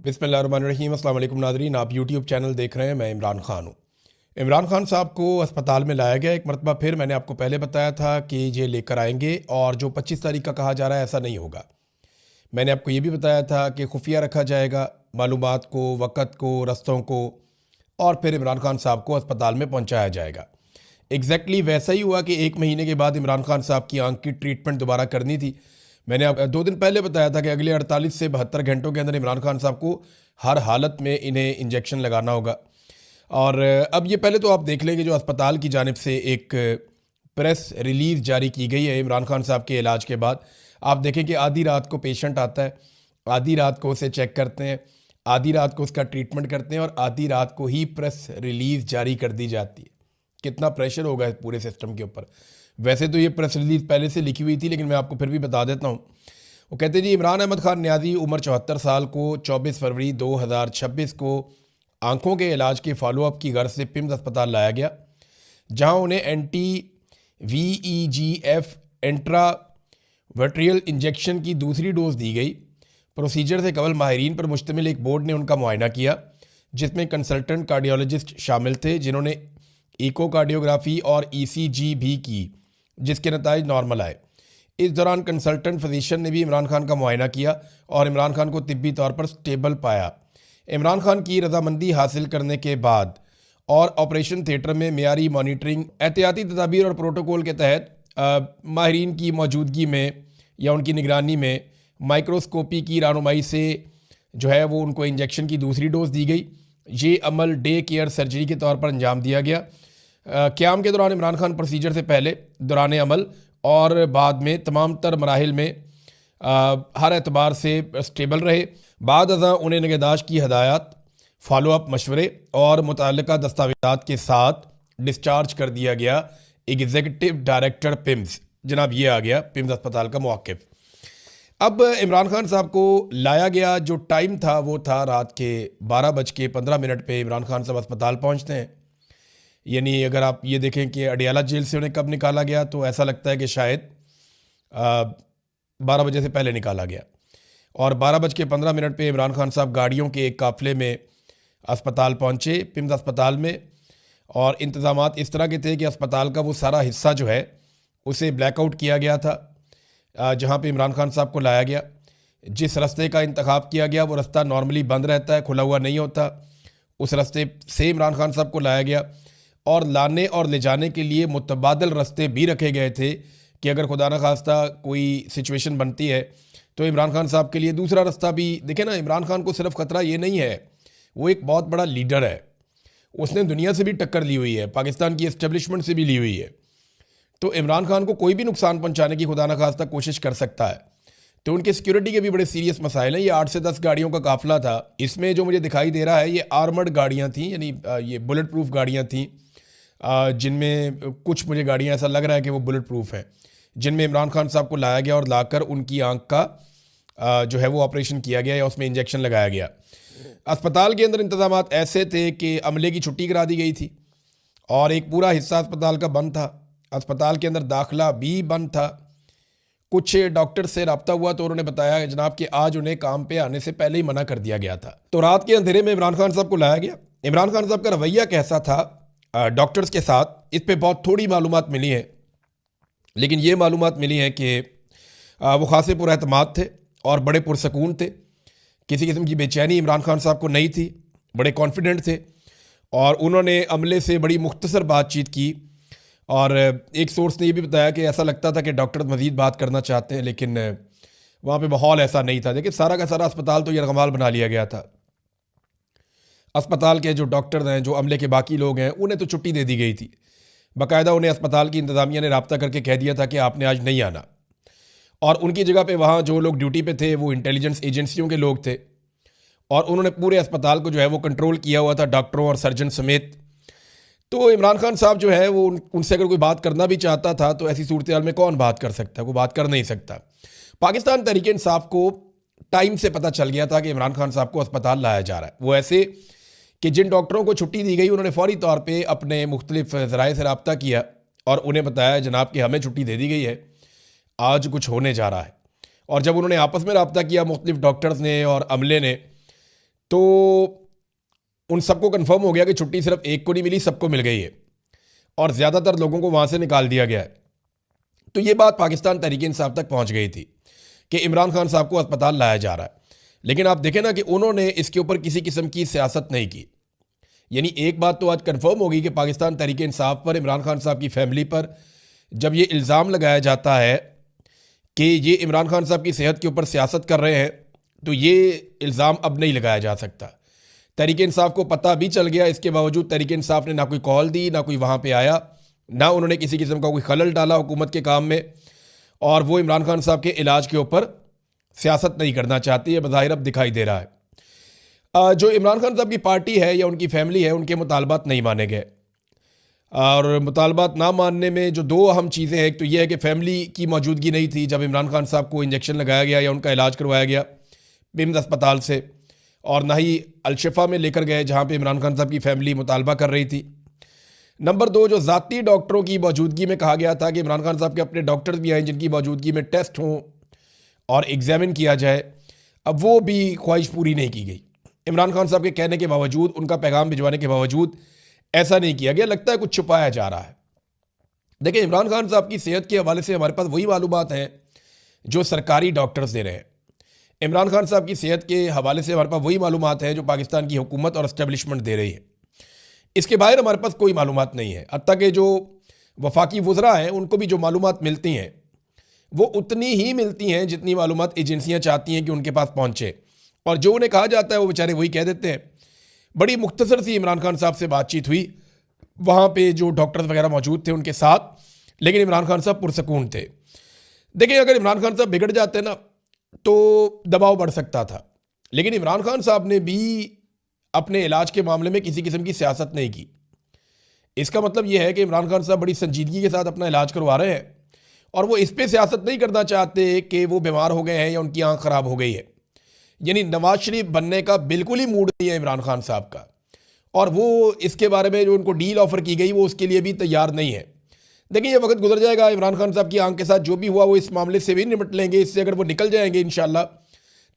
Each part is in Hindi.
बिस्मिल्लाहिर्रहमानिर्रहीम। अस्सलाम वालेकुम नाज़रीन, आप यूट्यूब चैनल देख रहे हैं। मैं इमरान ख़ान हूँ। इमरान ख़ान साहब को अस्पताल में लाया गया एक मरतबा फिर। मैंने आपको पहले बताया था कि ये लेकर आएंगे और जो 25 तारीख का कहा जा रहा है ऐसा नहीं होगा। मैंने आपको ये भी बताया था कि खुफिया रखा जाएगा मालूमात को, वक़्त को, रस्तों को, और फिर इमरान ख़ान साहब को अस्पताल में पहुँचाया जाएगा। एग्जैक्टली वैसा ही हुआ कि 1 महीने के बाद इमरान ख़ान साहब की आंख की ट्रीटमेंट दोबारा करनी थी। मैंने आप 2 दिन पहले बताया था कि अगले 48 से 72 घंटों के अंदर इमरान ख़ान साहब को हर हालत में इन्हें इंजेक्शन लगाना होगा। और अब ये पहले तो आप देख लेंगे जो अस्पताल की जानिब से एक प्रेस रिलीज़ जारी की गई है इमरान ख़ान साहब के इलाज के बाद। आप देखें कि आधी रात को पेशेंट आता है, आधी रात को उसे चेक करते हैं, आधी रात को उसका ट्रीटमेंट करते हैं और आधी रात को ही प्रेस रिलीज़ जारी कर दी जाती है। कितना प्रेशर होगा इस पूरे सिस्टम के ऊपर। वैसे तो ये प्रेस रिलीज़ पहले से लिखी हुई थी, लेकिन मैं आपको फिर भी बता देता हूँ। वो कहते हैं जी, इमरान अहमद खान न्याजी उम्र 74 साल को 24 फरवरी 2026 को आंखों के इलाज के फॉलोअप की गर्ज से पिम्स अस्पताल लाया गया, जहां उन्हें VEGF एंट्रा वर्ट्रियल इंजेक्शन की दूसरी डोज दी गई। प्रोसीजर से कबल माहिरीन पर मुश्तमिल एक बोर्ड ने उनका मुआयना किया, जिसमें कंसल्टेंट कार्डियोलॉजिस्ट शामिल थे, जिन्होंने इकोकार्डियोग्राफी और ECG भी की, जिसके नताइज नॉर्मल आए। इस दौरान कंसल्टेंट फिजिशियन ने भी इमरान खान का मुआयना किया और इमरान खान को तिब्बी तौर पर स्टेबल पाया। इमरान खान की रजामंदी हासिल करने के बाद और ऑपरेशन थिएटर में मियारी मॉनिटरिंग, एहतियाती तदाबीर और प्रोटोकॉल के तहत माहिरीन की मौजूदगी में या उनकी निगरानी में माइक्रोस्कोपी की रहनुमाई से जो है वो उनको इंजेक्शन की दूसरी डोज दी गई। ये अमल डे केयर सर्जरी के तौर पर अंजाम दिया गया। क़याम के दौरान इमरान खान प्रोसीजर से पहले, दौरान अमल और बाद में तमाम तर मराहिल में हर एतबार से स्टेबल रहे। बाद अज़ां उन्हें निगहदाश्त की हदायत, फॉलोअप मशवरे और मुतल्लिका दस्तावेज़ात के साथ डिस्चार्ज कर दिया गया। एग्जीक्यूटिव डायरेक्टर पिम्स, जनाब ये आ गया पिम्स अस्पताल का मौक़िफ़। अब इमरान खान साहब को लाया गया, जो टाइम था वो था रात के 12:15 पे इमरान खान साहब अस्पताल पहुंचते हैं। यानी अगर आप ये देखें कि अडियाला जेल से उन्हें कब निकाला गया, तो ऐसा लगता है कि शायद 12 बजे से पहले निकाला गया। और 12:15 पे इमरान खान साहब गाड़ियों के एक काफ़िले में अस्पताल पहुंचे, पिम्स अस्पताल में। और इंतज़ामात इस तरह के थे कि अस्पताल का वो सारा हिस्सा जो है उसे ब्लैकआउट किया गया था, जहाँ पे इमरान खान साहब को लाया गया। जिस रास्ते का इंतखाब किया गया वो रास्ता नॉर्मली बंद रहता है, खुला हुआ नहीं होता। उस रास्ते से इमरान खान साहब को लाया गया और लाने और ले जाने के लिए मुतबादल रास्ते भी रखे गए थे कि अगर खुदा न खास्ता कोई सिचुएशन बनती है तो इमरान खान साहब के लिए दूसरा रास्ता भी। देखें ना, इमरान खान को सिर्फ ख़तरा ये नहीं है, वो एक बहुत बड़ा लीडर है। उसने दुनिया से भी टक्कर ली हुई है, पाकिस्तान की एस्टेब्लिशमेंट से भी ली हुई है। तो इमरान खान को कोई भी नुकसान पहुंचाने की खुदा न खास्ता कोशिश कर सकता है। तो उनके सिक्योरिटी के भी बड़े सीरियस मसाइल हैं। ये 8 से 10 गाड़ियों का काफिला था। इसमें जो मुझे दिखाई दे रहा है ये आर्मर्ड गाड़ियाँ थीं, यानी ये बुलेट प्रूफ गाड़ियाँ थीं, जिनमें कुछ मुझे गाड़ियाँ ऐसा लग रहा है कि वो बुलेट प्रूफ हैं, जिनमें इमरान खान साहब को लाया गया और लाकर उनकी आंख का जो है वो ऑपरेशन किया गया या उसमें इंजेक्शन लगाया गया। अस्पताल के अंदर इंतजामात ऐसे थे कि अमले की छुट्टी करा दी गई थी और एक पूरा हिस्सा अस्पताल का बंद था। अस्पताल के अंदर दाखिला भी बंद था। कुछ डॉक्टर से रब्ता हुआ तो उन्होंने बताया जनाब कि आज उन्हें काम पे आने से पहले ही मना कर दिया गया था। तो रात के अंधेरे में इमरान खान साहब को लाया गया। इमरान खान साहब का रवैया कैसा था डॉक्टर्स के साथ, इस पे बहुत थोड़ी मालूमात मिली है, लेकिन ये मालूमात मिली है कि वो खासे पुरएतमाद थे और बड़े पुरसकून थे। किसी किस्म की बेचैनी इमरान खान साहब को नहीं थी, बड़े कॉन्फिडेंट थे। और उन्होंने अमले से बड़ी मुख्तसर बातचीत की और एक सोर्स ने ये भी बताया कि ऐसा लगता था कि डॉक्टर मज़ीद बात करना चाहते हैं, लेकिन वहाँ पे माहौल ऐसा नहीं था। देखिए, सारा का सारा अस्पताल तो यरगमाल बना लिया गया था। अस्पताल के जो डॉक्टर हैं, जो अमले के बाकी लोग हैं, उन्हें तो छुट्टी दे दी गई थी। बाकायदा उन्हें अस्पताल की इंतज़ामिया ने रब्ता करके कह दिया था कि आपने आज नहीं आना। और उनकी जगह पे वहाँ जो लोग ड्यूटी पे थे वो इंटेलिजेंस एजेंसियों के लोग थे और उन्होंने पूरे अस्पताल को जो है वो कंट्रोल किया हुआ था, डॉक्टरों और सर्जन समेत। तो इमरान खान साहब जो है वो उनसे अगर कोई बात करना भी चाहता था तो ऐसी सूरत हाल में कौन बात कर सकता है, वो बात कर नहीं सकता। पाकिस्तान तहरीक इंसाफ को टाइम से पता चल गया था कि इमरान खान साहब को अस्पताल लाया जा रहा है। वो ऐसे कि जिन डॉक्टरों को छुट्टी दी गई उन्होंने फौरी तौर पर अपने मुख्तलिफ ज़राए से रब्ता किया और उन्हें बताया जनाब कि हमें छुट्टी दे दी गई है, आज कुछ होने जा रहा है। और जब उन्होंने आपस में रब्ता किया मुख्तलिफ डॉक्टर्स ने और अमले ने, तो उन सबको कंफर्म हो गया कि छुट्टी सिर्फ एक को नहीं मिली, सबको मिल गई है और ज़्यादातर लोगों को वहाँ से निकाल दिया गया है। तो ये बात पाकिस्तान तहरीक इंसाफ तक पहुँच गई थी कि इमरान खान साहब को अस्पताल लाया जा रहा है। लेकिन आप देखें ना कि उन्होंने इसके ऊपर किसी किस्म की सियासत नहीं की। यानी एक बात तो आज कंफर्म होगी कि पाकिस्तान तहरीक इंसाफ पर, इमरान खान साहब की फैमिली पर जब ये इल्ज़ाम लगाया जाता है कि ये इमरान खान साहब की सेहत के ऊपर सियासत कर रहे हैं, तो ये इल्ज़ाम अब नहीं लगाया जा सकता। तहरीक इंसाफ को पता भी चल गया, इसके बावजूद तहरीक इंसाफ ने ना कोई कॉल दी, ना कोई वहाँ पे आया, ना उन्होंने किसी किस्म का कोई खलल डाला हुकूमत के काम में, और वो इमरान खान साहब के इलाज के ऊपर सियासत नहीं करना चाहती है, बज़ाहिर अब दिखाई दे रहा है। जो इमरान खान साहब की पार्टी है या उनकी फैमिली है, उनके मुतालबात नहीं माने गए। और मुतालबात ना मानने में जो दो अहम चीज़ें हैं, एक तो यह है कि फैमिली की मौजूदगी नहीं थी जब इमरान खान साहब को इंजेक्शन लगाया गया या उनका इलाज करवाया गया पिम्स अस्पताल से, और ना ही अलशिफा में लेकर गए जहाँ पे इमरान खान साहब की फैमिली मुतालबा कर रही थी। नंबर दो, जो ज़ाती डॉक्टरों की मौजूदगी में कहा गया था कि इमरान खान साहब के अपने डॉक्टर्स भी आए जिनकी मौजूदगी में टेस्ट हों और एग्जामिन किया जाए, अब वो भी ख्वाहिश पूरी नहीं की गई। इमरान खान साहब के कहने के बावजूद, उनका पैगाम भिजवाने के बावजूद ऐसा नहीं किया गया। लगता है कुछ छुपाया जा रहा है। देखिए, इमरान खान साहब की सेहत के हवाले से हमारे पास वही मालूमात हैं जो सरकारी डॉक्टर्स दे रहे हैं। इमरान खान साहब की सेहत के हवाले से हमारे पास वही मालूमात हैं जो पाकिस्तान की हुकूमत और इस्टेब्लिशमेंट दे रही है। इसके बाहर हमारे पास कोई मालूमात नहीं है। हत्ता कि जो वफाकी वज़रा हैं उनको भी जो मालूमात मिलती हैं वो उतनी ही मिलती हैं जितनी मालूमात एजेंसियाँ चाहती हैं कि उनके पास पहुँचे, और जो उन्हें कहा जाता है वो बेचारे वही कह देते हैं। बड़ी मुख्तसर सी इमरान खान साहब से बातचीत हुई, वहाँ पे जो डॉक्टर्स वगैरह मौजूद थे उनके साथ, लेकिन इमरान खान साहब पुरसकून थे। देखिए, अगर इमरान खान साहब बिगड़ जाते ना तो दबाव बढ़ सकता था, लेकिन इमरान खान साहब ने भी अपने इलाज के मामले में किसी किस्म की सियासत नहीं की। इसका मतलब यह है कि इमरान खान साहब बड़ी संजीदगी के साथ अपना इलाज करवा रहे हैं और वो इस पर सियासत नहीं करना चाहते कि वो बीमार हो गए हैं या उनकी आँख ख़राब हो गई है। यानी नवाज शरीफ बनने का बिल्कुल ही मूड नहीं है इमरान खान साहब का, और वो इसके बारे में जो उनको डील ऑफर की गई वो उसके लिए भी तैयार नहीं है। देखिए, ये वक्त गुजर जाएगा, इमरान खान साहब की आंख के साथ जो भी हुआ वो इस मामले से भी निपट लेंगे। इससे अगर वो निकल जाएंगे इंशाल्लाह,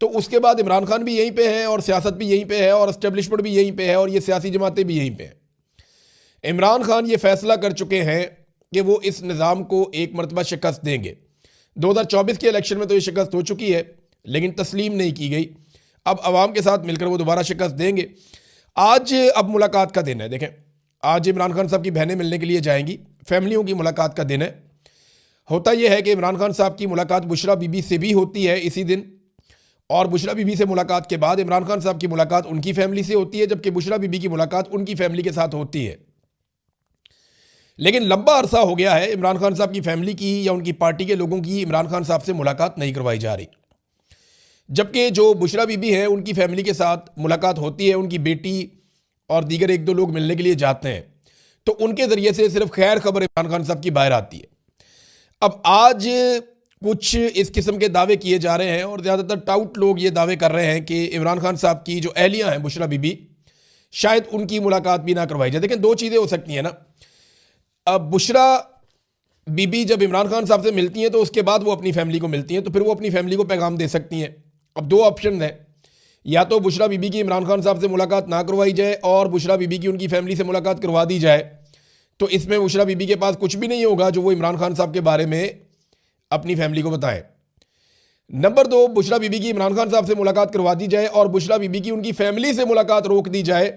तो उसके बाद इमरान खान भी यहीं पे है और सियासत भी यहीं पे है और इस्टेब्लिशमेंट भी यहीं पे है और ये सियासी जमातें भी यहीं पे हैं। इमरान खान ये फैसला कर चुके हैं कि वो इस निज़ाम को एक मरतबा शिकस्त देंगे। 2024 के इलेक्शन में तो ये शिकस्त हो चुकी है, लेकिन तस्लीम नहीं की गई। अब आवाम के साथ मिलकर वो दोबारा शिकस्त देंगे। आज अब मुलाकात का दिन है। देखें, आज इमरान खान साहब की बहनें मिलने के लिए जाएंगी, फैमिलियों की मुलाकात का दिन है। होता यह है कि इमरान खान साहब की मुलाकात बुशरा बीबी से भी होती है इसी दिन, और बुशरा बीबी से मुलाकात के बाद इमरान खान साहब की मुलाकात उनकी फैमिली से होती है, जबकि बुशरा बीबी की मुलाकात उनकी फैमिली के साथ होती है। लेकिन लंबा अरसा हो गया है इमरान खान साहब की फैमिली की या उनकी पार्टी के लोगों की इमरान खान साहब से मुलाकात नहीं करवाई जा रही, जबकि जो बुशरा बीबी है उनकी फैमिली के साथ मुलाकात होती है। उनकी बेटी और दीगर एक दो लोग मिलने के लिए जाते हैं, तो उनके ज़रिए से सिर्फ खैर खबर इमरान खान साहब की बाहर आती है। अब आज कुछ इस किस्म के दावे किए जा रहे हैं और ज़्यादातर टाउट लोग ये दावे कर रहे हैं कि इमरान खान साहब की जो अहलियाँ हैं बुशरा बीबी, शायद उनकी मुलाकात भी ना करवाई जाए। लेकिन दो चीज़ें हो सकती हैं ना। अब बुशरा बीबी जब इमरान खान साहब से मिलती हैं तो उसके बाद वो अपनी फैमिली को मिलती हैं, तो फिर वो अपनी फैमिली को पैगाम दे सकती हैं। अब दो ऑप्शन हैं, या तो बुशरा बीबी की इमरान खान साहब से मुलाकात ना करवाई जाए और बुशरा बीबी की उनकी फैमिली से मुलाकात करवा दी जाए, तो इसमें बुशरा बीबी के पास कुछ भी नहीं होगा जो वो इमरान खान साहब के बारे में अपनी फैमिली को बताएं। नंबर दो, बुशरा बीबी की इमरान खान साहब से मुलाकात करवा दी जाए और बुशरा बीबी की उनकी फैमिली से मुलाकात रोक दी जाए,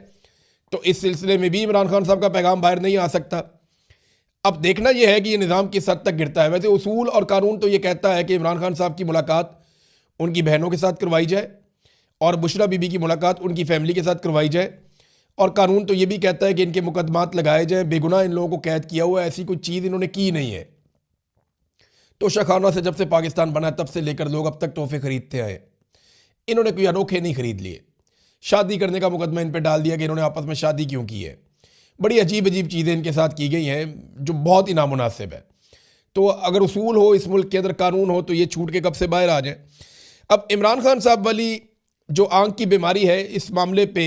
तो इस सिलसिले में भी इमरान खान साहब का पैगाम बाहर नहीं आ सकता। अब देखना यह है कि ये निज़ाम किस हद तक गिरता है। वैसे उसूल और कानून तो ये कहता है कि इमरान खान साहब की मुलाकात उनकी बहनों के साथ करवाई जाए और बुशरा बीबी की मुलाकात उनकी फैमिली के साथ करवाई जाए, और कानून तो ये भी कहता है कि इनके मुकदमात लगाए जाएँ। बेगुनाह इन लोगों को कैद किया हुआ है, ऐसी कोई चीज़ इन्होंने की नहीं है। तो शाखाना से जब से पाकिस्तान बना तब से लेकर लोग अब तक तोहफे खरीदते आए, इन्होंने कोई अनोखे नहीं खरीद लिए। शादी करने का मुकदमा इन पर डाल दिया कि इन्होंने आपस में शादी क्यों की है। बड़ी अजीब अजीब चीज़ें इनके साथ की गई हैं जो बहुत ही नामुनासिब है। तो अगर उसूल हो इस मुल्क के अंदर, कानून हो, तो ये छूट के कब से बाहर आ जाए। अब इमरान खान साहब वाली जो आंख की बीमारी है, इस मामले पे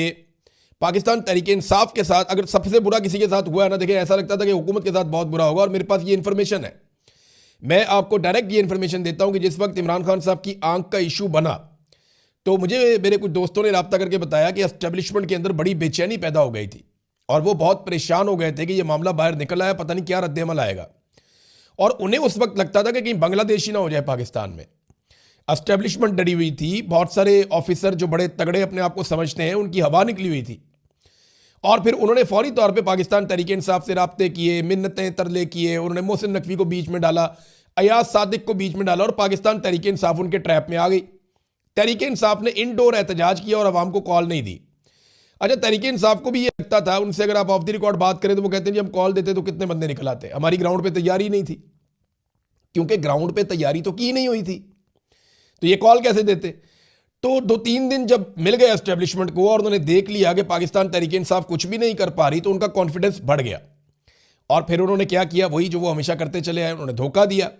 पाकिस्तान तहरीक इंसाफ के साथ अगर सबसे बुरा किसी के साथ हुआ है ना, देखिए ऐसा लगता था कि हुकूमत के साथ बहुत बुरा होगा, और मेरे पास ये इन्फॉर्मेशन है। मैं आपको डायरेक्ट ये इन्फॉर्मेशन देता हूँ कि जिस वक्त इमरान खान साहब की आंख का इशू बना तो मुझे मेरे कुछ दोस्तों ने रब्ता करके बताया कि एस्टेब्लिशमेंट के अंदर बड़ी बेचैनी पैदा हो गई थी और वो बहुत परेशान हो गए थे कि ये मामला बाहर निकल आया, पता नहीं क्या रद्द-ए-अमल आएगा। और उन्हें उस वक्त लगता था कि कहीं बांग्लादेश ही ना हो जाए पाकिस्तान में। एस्टेब्लिशमेंट डरी हुई थी, बहुत सारे ऑफिसर जो बड़े तगड़े अपने आप को समझते हैं उनकी हवा निकली हुई थी। और फिर उन्होंने फौरी तौर पे पाकिस्तान तहरीक-ए-इंसाफ से राब्ते किए, मिन्नतें तरले किए, उन्होंने मोहसिन नकवी को बीच में डाला, अयाज सादिक को बीच में डाला और पाकिस्तान तहरीक-ए-इंसाफ उनके ट्रैप में आ गई। तहरीक-ए-इंसाफ ने इनडोर एहतजाज किया और अवाम को कॉल नहीं दी। अच्छा, तहरीक-ए-इंसाफ को भी ये लगता था, उनसे अगर आप ऑफ द रिकॉर्ड बात करें तो वो कहते हैं जी हम कॉल देते तो कितने बंदे निकल आते, हमारी ग्राउंड पे तैयारी नहीं थी, क्योंकि ग्राउंड पे तैयारी तो की नहीं हुई थी, तो ये कॉल कैसे देते। तो 2-3 दिन जब मिल गए एस्टेब्लिशमेंट को और उन्होंने देख लिया कि पाकिस्तान तहरीक-ए-इंसाफ कुछ भी नहीं कर पा रही, तो उनका कॉन्फिडेंस बढ़ गया। और फिर उन्होंने क्या किया, वही जो वो हमेशा करते चले आए, उन्होंने धोखा दिया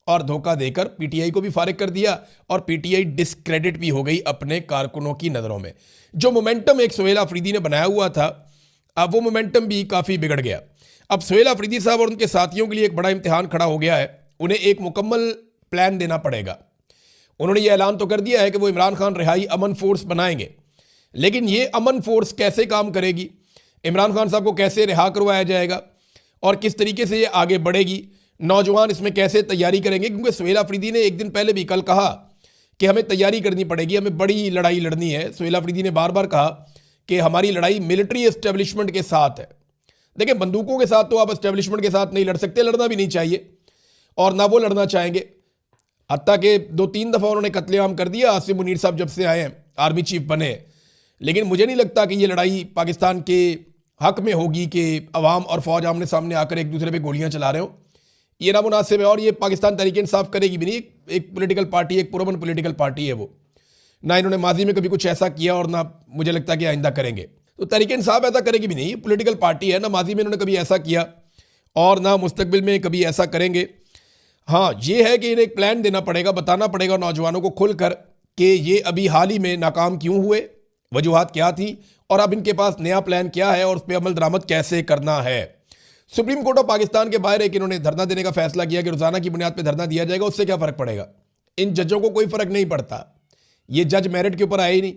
और धोखा देकर पीटीआई को भी फारिग कर दिया और पीटीआई डिस्क्रेडिट भी हो गई अपने कारकुनों की नज़रों में। जो मोमेंटम एक सुहेल अफरीदी ने बनाया हुआ था, अब वो मोमेंटम भी काफ़ी बिगड़ गया। अब सुहेल अफरीदी साहब और उनके साथियों के लिए एक बड़ा इम्तिहान खड़ा हो गया है, उन्हें एक मुकम्मल प्लान देना पड़ेगा। उन्होंने ये ऐलान तो कर दिया है कि वो इमरान खान रिहाई अमन फोर्स बनाएंगे, लेकिन ये अमन फोर्स कैसे काम करेगी, इमरान खान साहब को कैसे रिहा करवाया जाएगा और किस तरीके से ये आगे बढ़ेगी, नौजवान इसमें कैसे तैयारी करेंगे। क्योंकि सुहेल अफरीदी ने एक दिन पहले भी कल कहा कि हमें तैयारी करनी पड़ेगी, हमें बड़ी लड़ाई लड़नी है। सुहेल अफरीदी ने बार बार कहा कि हमारी लड़ाई मिलिट्री एस्टेब्लिशमेंट के साथ है। देखिए, बंदूकों के साथ तो आप एस्टेब्लिशमेंट के साथ नहीं लड़ सकते, लड़ना भी नहीं चाहिए और ना वो लड़ना चाहेंगे। हत्ता कि 2-3 दफ़ा उन्होंने कत्लेआम कर दिया आसिम मुनीर साहब जब से आए हैं, आर्मी चीफ बने। लेकिन मुझे नहीं लगता कि ये लड़ाई पाकिस्तान के हक में होगी कि अवाम और फौज आमने सामने आकर एक दूसरे पे गोलियां चला रहे हो, ये ना मुनासिब है। और ये पाकिस्तान तहरीक-ए-इंसाफ करेगी भी नहीं, एक पॉलिटिकल पार्टी, एक पुरअमन पॉलिटिकल पार्टी है वो, ना इन्होंने माजी में कभी कुछ ऐसा किया और ना मुझे लगता कि आइंदा करेंगे। तो तहरीक-ए-इंसाफ ऐसा करेगी भी नहीं, पॉलिटिकल पार्टी है, ना माजी में इन्होंने कभी ऐसा किया और ना मुस्तकबिल में कभी ऐसा करेंगे। हाँ, ये है कि इन्हें एक प्लान देना पड़ेगा, बताना पड़ेगा नौजवानों को खुलकर कि ये अभी हाल ही में नाकाम क्यों हुए, वजूहात क्या थी और अब इनके पास नया प्लान क्या है और उस पर अमल दरामद कैसे करना है। सुप्रीम कोर्ट ऑफ पाकिस्तान के बाहर एक इन्होंने धरना देने का फैसला किया कि रोजाना की बुनियाद पर धरना दिया जाएगा, उससे क्या फर्क पड़ेगा। इन जजों को कोई फर्क नहीं पड़ता, ये जज मेरिट के ऊपर आए ही नहीं।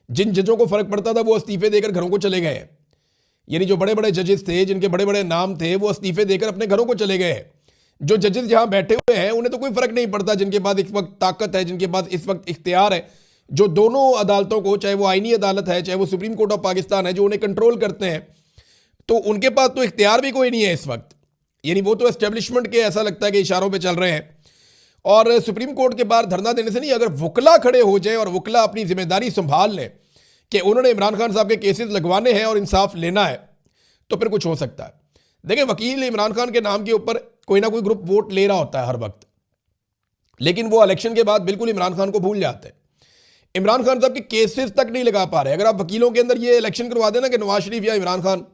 जिन जजों को फर्क पड़ता था वो इस्तीफे देकर घरों को चले गए हैं, यानी जो बड़े बड़े जजेस थे, जिनके बड़े बड़े नाम थे, वो इस्तीफे देकर अपने घरों को चले गए हैं। जो जजेस जहां बैठे हुए हैं उन्हें तो कोई फर्क नहीं पड़ता, जिनके पास इस वक्त ताकत है, जिनके पास इस वक्त इख्तियार है, जो दोनों अदालतों को, चाहे वो आईनी अदालत है चाहे वो सुप्रीम कोर्ट ऑफ पाकिस्तान है, जो उन्हें कंट्रोल करते हैं, तो उनके पास तो इख्तियार भी कोई नहीं है इस वक्त। यानी वो तो एस्टेब्लिशमेंट के, ऐसा लगता है कि इशारों पर चल रहे हैं। और सुप्रीम कोर्ट के बाहर धरना देने से नहीं, अगर वकला खड़े हो जाए और वकला अपनी जिम्मेदारी संभाल लें कि उन्होंने इमरान खान साहब के केसेस लगवाने हैं और इंसाफ लेना है, तो फिर कुछ हो सकता है। देखिए, वकील इमरान खान के नाम के ऊपर कोई ना कोई ग्रुप वोट ले रहा होता है हर वक्त, लेकिन वो इलेक्शन के बाद बिल्कुल इमरान खान को भूल जाते हैं। इमरान खान साहब के केसेस तक नहीं लगा पा रहे। अगर आप वकीलों के अंदर ये इलेक्शन करवा देना कि नवाज शरीफ या इमरान खान,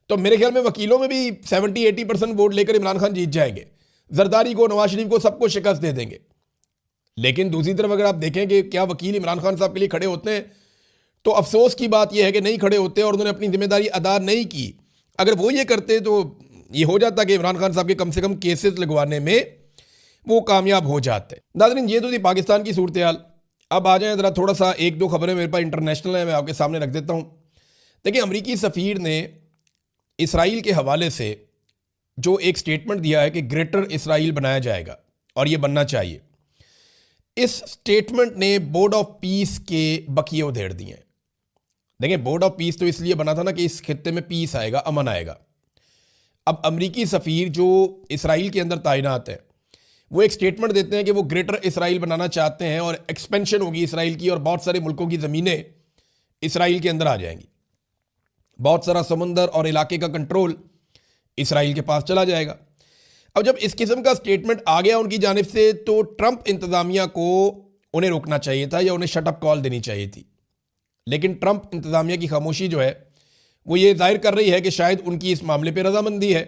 तो मेरे ख्याल में वकीलों में भी 70-80% वोट लेकर इमरान खान जीत जाएंगे, जरदारी को, नवाज शरीफ को, सबको शिकस्त दे देंगे। लेकिन दूसरी तरफ अगर आप देखें कि क्या वकील इमरान खान साहब के लिए खड़े होते हैं, तो अफसोस की बात यह है कि नहीं खड़े होते और उन्होंने अपनी जिम्मेदारी अदा नहीं की। अगर वो ये करते तो ये हो जाता कि इमरान खान साहब के कम से कम केसेस लगवाने में वो कामयाब हो जाते। नाज़रीन, ये तो थी पाकिस्तान की सूरत हाल। अब आ जाए ज़रा, थोड़ा सा 1-2 खबरें मेरे पास इंटरनेशनल है, मैं आपके सामने रख देता हूँ। देखिए, अमरीकी सफ़ीर ने इसराइल के हवाले से जो एक स्टेटमेंट दिया है कि ग्रेटर इसराइल बनाया जाएगा और ये बनना चाहिए, इस स्टेटमेंट ने बोर्ड ऑफ पीस के बकिए उधेड़ दिए हैं। देखिए, बोर्ड ऑफ पीस तो इसलिए बना था ना कि इस खित्ते में पीस आएगा, अमन आएगा। अब अमरीकी सफ़ीर जो इसराइल के अंदर तैनात है, वो एक स्टेटमेंट देते हैं कि वो ग्रेटर इसराइल बनाना चाहते हैं और एक्सपेंशन होगी इसराइल की और बहुत सारे मुल्कों की ज़मीनें इसराइल के अंदर आ जाएंगी। बहुत सारा समुंदर और इलाके का कंट्रोल इसराइल के पास चला जाएगा। अब जब इस किस्म का स्टेटमेंट आ गया उनकी जानिब से, तो ट्रंप इंतज़ामिया को उन्हें रोकना चाहिए था या उन्हें शटअप कॉल देनी चाहिए थी। लेकिन ट्रंप इंतज़ामिया की खामोशी जो है वो ये जाहिर कर रही है कि शायद उनकी इस मामले पर रजामंदी है।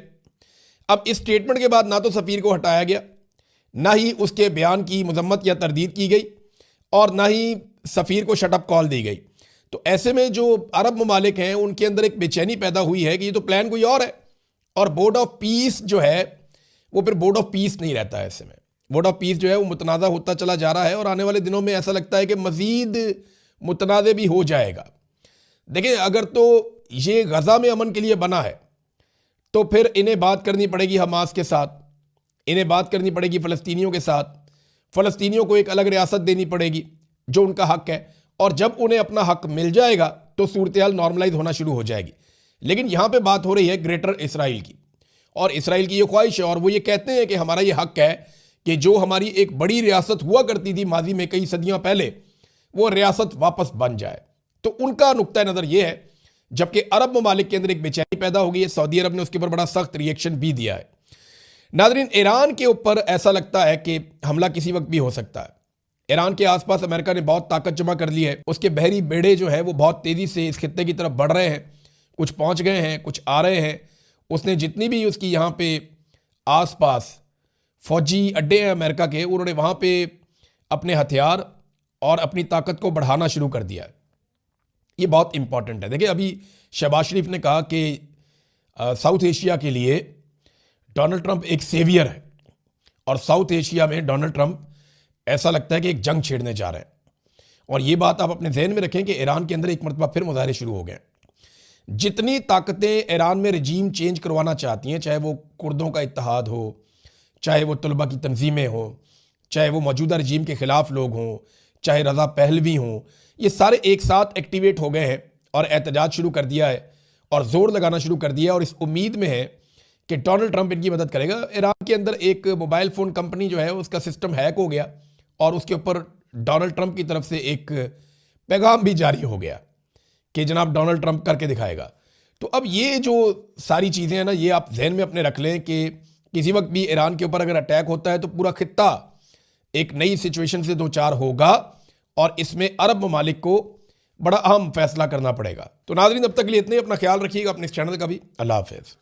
अब इस स्टेटमेंट के बाद ना तो सफ़ीर को हटाया गया, ना ही उसके बयान की मजम्मत या तरदीद की गई और ना ही सफ़ीर को शटअप कॉल दी गई। तो ऐसे में जो अरब ममालिक हैं उनके अंदर एक बेचैनी पैदा हुई है कि ये तो प्लान कोई और है और बोर्ड ऑफ पीस जो है वो फिर बोर्ड ऑफ पीस नहीं रहता है। ऐसे में वर्ड ऑफ पीस जो है वो मुतनाज़ा होता चला जा रहा है और आने वाले दिनों में ऐसा लगता है कि मज़ीद मुतनाज़े भी हो जाएगा। देखिए, अगर तो ये गज़ा में अमन के लिए बना है तो फिर इन्हें बात करनी पड़ेगी हमास के साथ, इन्हें बात करनी पड़ेगी फ़लस्तीनियों के साथ, फ़लस्तीनियों को एक अलग रियासत देनी पड़ेगी जो उनका हक है, और जब उन्हें अपना हक मिल जाएगा तो सूरत हाल नॉर्मलाइज होना शुरू हो जाएगी। लेकिन यहाँ पे बात हो रही है ग्रेटर इसराइल की, और इसराइल की ये ख्वाहिश है और वो ये कहते हैं कि हमारा ये हक है कि जो हमारी एक बड़ी रियासत हुआ करती थी माजी में कई सदियां पहले, वो रियासत वापस बन जाए। तो उनका नुक्ता नज़र ये है, जबकि अरब ममालिक के अंदर एक बेचैनी पैदा हो गई है। सऊदी अरब ने उसके ऊपर बड़ा सख्त रिएक्शन भी दिया है। नाज़रीन, ईरान के ऊपर ऐसा लगता है कि हमला किसी वक्त भी हो सकता है। ईरान के आसपास अमेरिका ने बहुत ताकत जमा कर ली है, उसके बहरी बेड़े जो है वो बहुत तेज़ी से इस खित्ते की तरफ बढ़ रहे हैं, कुछ पहुँच गए हैं, कुछ आ रहे हैं। उसने जितनी भी उसकी यहाँ पे आसपास फौजी अड्डे हैं अमेरिका के, उन्होंने वहाँ पे अपने हथियार और अपनी ताकत को बढ़ाना शुरू कर दिया है। ये बहुत इंपॉर्टेंट है। देखिए, अभी शहबाज शरीफ ने कहा कि साउथ एशिया के लिए डोनाल्ड ट्रंप एक सेवियर है, और साउथ एशिया में डोनाल्ड ट्रंप ऐसा लगता है कि एक जंग छेड़ने जा रहे हैं। और ये बात आप अपने जहन में रखें कि ईरान के अंदर एक मरतबा फिर मुजाहरे शुरू हो गए। जितनी ताकतें ईरान में रजीम चेंज करवाना चाहती हैं, चाहे वो कुर्दों का इत्तेहाद हो, चाहे वो तलबा की तंजीमें हो, चाहे वो मौजूदा रजीम के ख़िलाफ़ लोग हों, चाहे रज़ा पहलवी हों, ये सारे एक साथ एक्टिवेट हो गए हैं और एहतजाज शुरू कर दिया है और ज़ोर लगाना शुरू कर दिया, और इस उम्मीद में है कि डोनाल्ड ट्रंप इनकी मदद करेगा। ईरान के अंदर एक मोबाइल फ़ोन कंपनी जो है उसका सिस्टम हैक हो गया और उसके ऊपर डोनाल्ड ट्रंप की तरफ से एक पैगाम भी जारी हो गया कि जनाब डोनाल्ड ट्रंप करके दिखाएगा। तो अब ये जो सारी चीज़ें हैं ना, ये आप जहन में अपने रख लें कि किसी वक्त भी ईरान के ऊपर अगर अटैक होता है तो पूरा खित्ता एक नई सिचुएशन से दो चार होगा, और इसमें अरब ममालिक को बड़ा अहम फैसला करना पड़ेगा। तो नाज़रीन, अब तक के लिए इतने, अपना ख्याल रखिएगा, अपने इस चैनल का भी। अल्लाह हाफ़िज़।